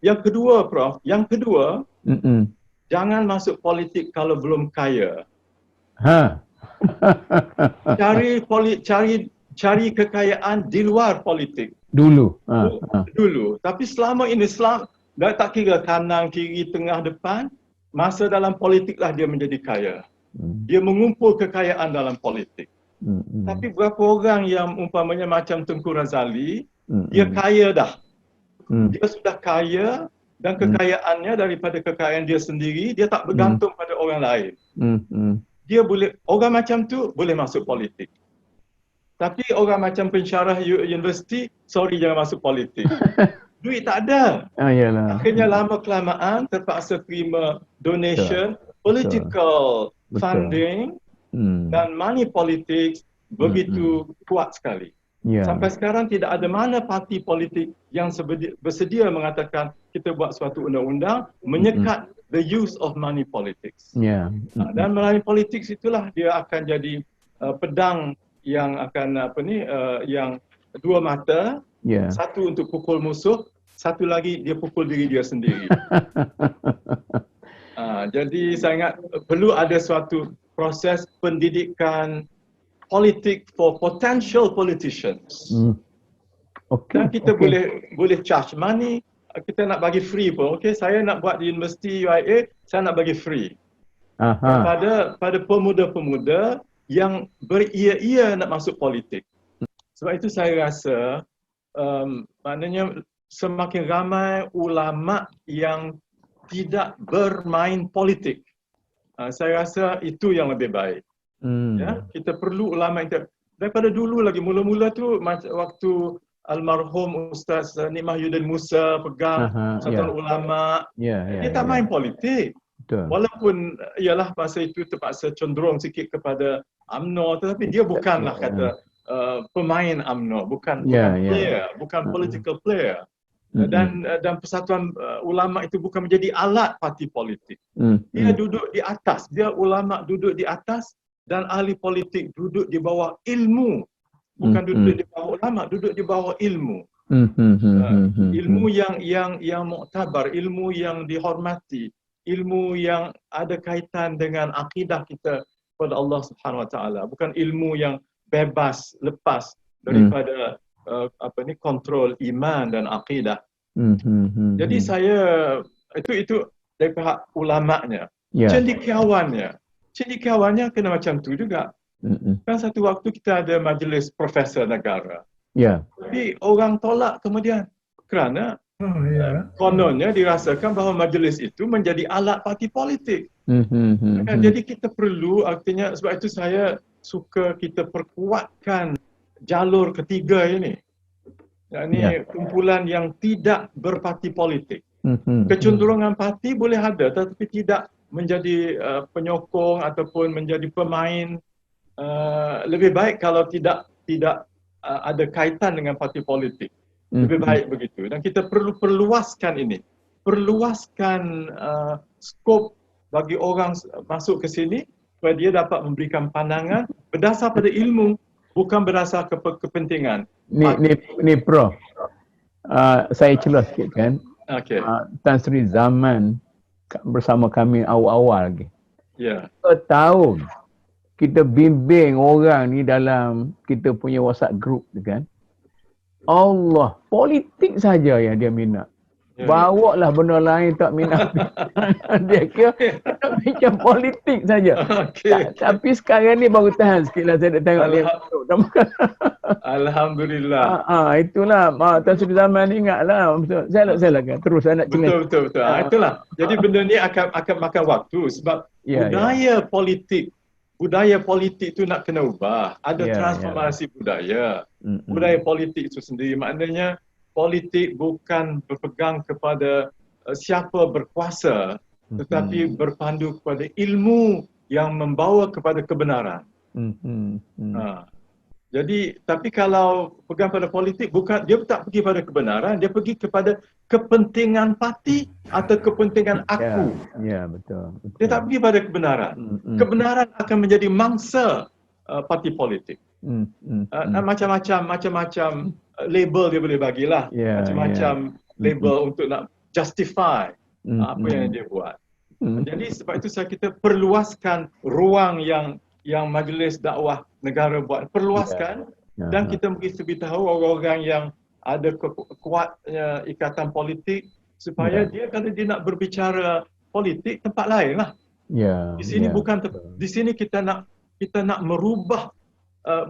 Yang kedua, Prof, Mm-mm. jangan masuk politik kalau belum kaya. Ha. Cari kekayaan di luar politik. Dulu. Dulu. Tapi selama ini Islam tak kira kanan, kiri, tengah, depan, masa dalam politiklah dia menjadi kaya. Dia mengumpul kekayaan dalam politik. Tapi berapa orang yang umpamanya macam Tengku Razali, dia kaya dah. Dia sudah kaya dan kekayaannya daripada kekayaan dia sendiri, dia tak bergantung pada orang lain. Dia boleh, orang macam tu boleh masuk politik. Tapi orang macam pensyarah universiti, sorry jangan masuk politik. Duit tak ada. Yalah. Akhirnya lama kelamaan terpaksa terima donation, political funding dan money politics begitu kuat sekali. Sampai sekarang tidak ada mana parti politik yang bersedia mengatakan kita buat suatu undang-undang menyekat the use of money politics. Dan money politics itulah dia akan jadi pedang yang akan yang dua mata, satu untuk pukul musuh, satu lagi dia pukul diri dia sendiri. Jadi saya ingat perlu ada suatu proses pendidikan politik for potential politicians. Dan kita boleh charge money, kita nak bagi free pun. Okey, saya nak buat di Universiti UIA, saya nak bagi free. Pada pemuda-pemuda yang beria-ia nak masuk politik. Sebab itu saya rasa maknanya semakin ramai ulama yang tidak bermain politik. Saya rasa itu yang lebih baik. Ya, kita perlu ulama yang daripada dulu lagi, mula-mula tu waktu almarhum Ustaz Nikmahyuddin Musa pegang Persatuan Ulama, dia tak main politik. Walaupun ialah masa itu terpaksa cenderung sikit kepada UMNO, tetapi dia bukanlah kata pemain UMNO, bukan player, bukan political player. Dan Persatuan Ulama itu bukan menjadi alat parti politik. Dia duduk di atas, dia ulama duduk di atas dan ahli politik duduk di bawah ilmu. Bukan duduk di bawah ulama, duduk di bawah ilmu. Ilmu yang muktabar, ilmu yang dihormati, ilmu yang ada kaitan dengan akidah kita kepada Allah Subhanahu Wa Taala, bukan ilmu yang bebas lepas daripada kontrol iman dan akidah. Jadi saya itu dari pihak ulamanya. Cendekiawannya kena macam tu juga. Kan satu waktu kita ada majlis profesor negara. Tapi orang tolak kemudian kerana kononnya dirasakan bahawa majlis itu menjadi alat parti politik. Jadi kita perlu, artinya sebab itu saya suka kita perkuatkan jalur ketiga ini. Ini kumpulan yang tidak berparti politik. Kecenderungan parti boleh ada tetapi tidak menjadi penyokong ataupun menjadi pemain. Lebih baik kalau tidak ada kaitan dengan parti politik. Lebih baik begitu. Dan kita perlu perluaskan ini. Perluaskan skop bagi orang masuk ke sini supaya dia dapat memberikan pandangan berdasar pada ilmu, bukan berdasar kepentingan. Ni Prof, saya celah sikit kan. Tan Sri Zaman bersama kami awal-awal lagi. Setahun kita bimbing orang ni dalam kita punya WhatsApp group tu kan. Allah, politik saja yang dia minat. Bawa lah benda lain tak minat. Dia kira nak bincang politik saja. Tapi sekarang ni baru tahan sikit lah saya nak tengok dia. Alhamdulillah. Itulah Tan Sri Zaman ni ingatlah. Saya kan terus saya nak celah. Betul. Itulah. Jadi benda ni akan makan waktu sebab budaya politik tu nak kena ubah. Ada transformasi budaya. Budaya politik itu sendiri maknanya politik bukan berpegang kepada siapa berkuasa tetapi berpandu kepada ilmu yang membawa kepada kebenaran. Jadi tapi kalau pegang pada politik, bukan, dia tak pergi pada kebenaran, dia pergi kepada kepentingan parti atau kepentingan aku. Betul. Dia tak pergi pada kebenaran. Kebenaran akan menjadi mangsa parti politik. Macam-macam label dia boleh bagilah. Macam-macam label untuk nak justify apa yang dia buat. Jadi sebab itu kita perluaskan ruang yang majlis dakwah negara buat, perluaskan, dan kita mesti beritahu orang-orang yang ada kuat ikatan politik supaya dia kalau dia nak berbicara politik tempat lain lah. Di sini bukan di sini kita nak merubah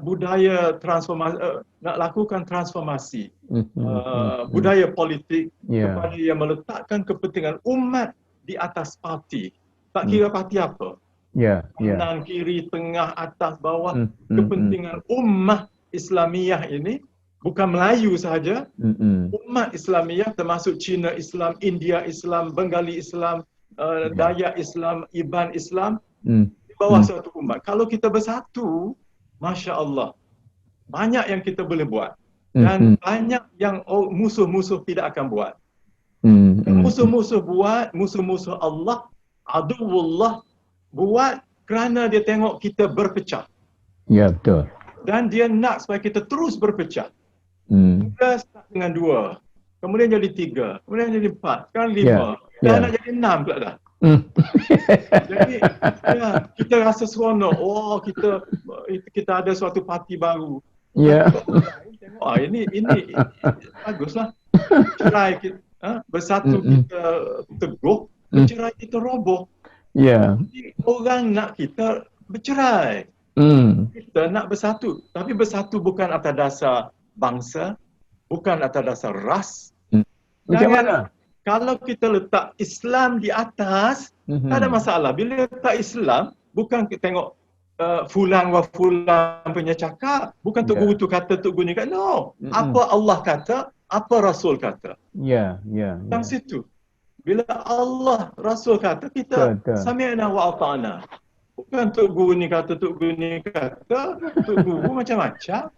budaya transformasi, nak lakukan transformasi budaya politik kepada yang meletakkan kepentingan umat di atas parti. Tak kira parti apa. Kanan, kiri, tengah, atas, bawah. Kepentingan ummah Islamiyah ini bukan Melayu sahaja. Ummah Islamiyah termasuk Cina Islam, India Islam, Bengali Islam, Dayak Islam, Iban Islam di bawah satu umat. Kalau kita bersatu, Masya Allah, banyak yang kita boleh buat. Dan banyak yang musuh-musuh tidak akan buat. Musuh-musuh buat, musuh-musuh Allah, aduwullah buat kerana dia tengok kita berpecah. Ya, betul. Dan dia nak supaya kita terus berpecah. Mula start dengan 2, kemudian jadi 3, kemudian jadi 4, sekarang 5, dan nak jadi 6 pula dah. Jadi kita rasa seronok, kita ada suatu parti baru. Tengok ini baguslah. Cerai kita bersatu, kita teguh, bercerai kita roboh. Jadi orang nak kita bercerai. Kita nak bersatu, tapi bersatu bukan atas dasar bangsa, bukan atas dasar ras. Macam mana? Kalau kita letak Islam di atas, tak ada masalah. Bila letak Islam, bukan kita tengok fulan wa fulan punya cakap, bukan Tok Guru tu kata, Tok Guru ni kata. No. Apa Allah kata, apa Rasul kata. Tang situ. Bila Allah Rasul kata, kita sami'na wa ata'na. Bukan Tok Guru ni kata, Tok Guru ni kata, Tok Guru macam-macam.